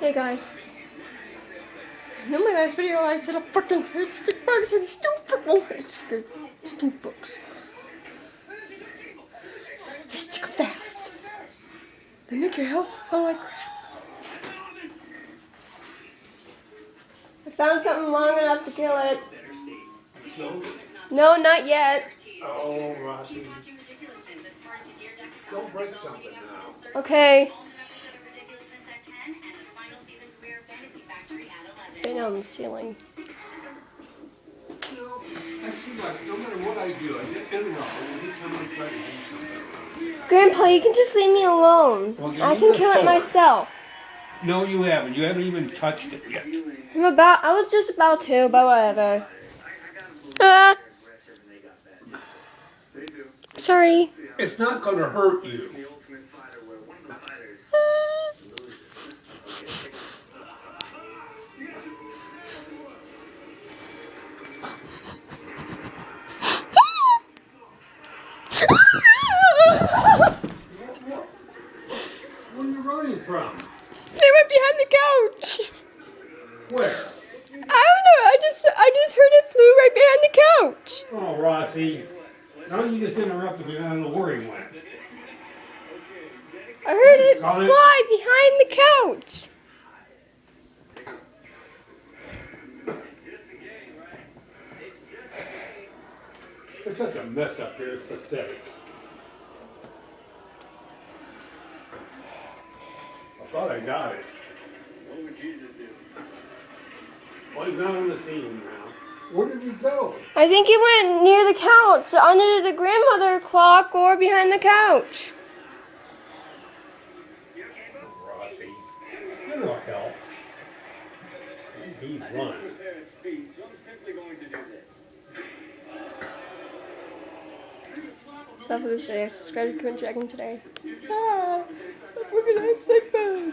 Hey guys. In my last video I said a freaking hate stick bugs and I still freaking hate stick bugs. They stick up the house. They make your house smell like crap. I found something long enough to kill it. No, not yet. Oh, Rocky. Don't break something now. Okay. Right on the ceiling. You know, I seem like no matter what I do, I get interrupted every time I try to do something. Grandpa, you can just leave me alone. Well, I can kill it myself. No, you haven't. You haven't even touched it yet. I was just about to, but whatever. Sorry. It's not going to hurt you. Where are you running from? They went behind the couch. Where? I don't know. I just heard it flew right behind the couch. Oh, Rossi. Now you just interrupted me. I don't know where he went. I heard it fly behind the couch. It's such a mess up here. It's pathetic. I thought I got it. Well, he's not on the scene now. Where did he go? I think he went near the couch, under the grandmother clock, or behind the couch. Rossi. You're no help. He runs. That's all for this today. Subscribe to Current Dragon today. Ah, I'm working on snake bug.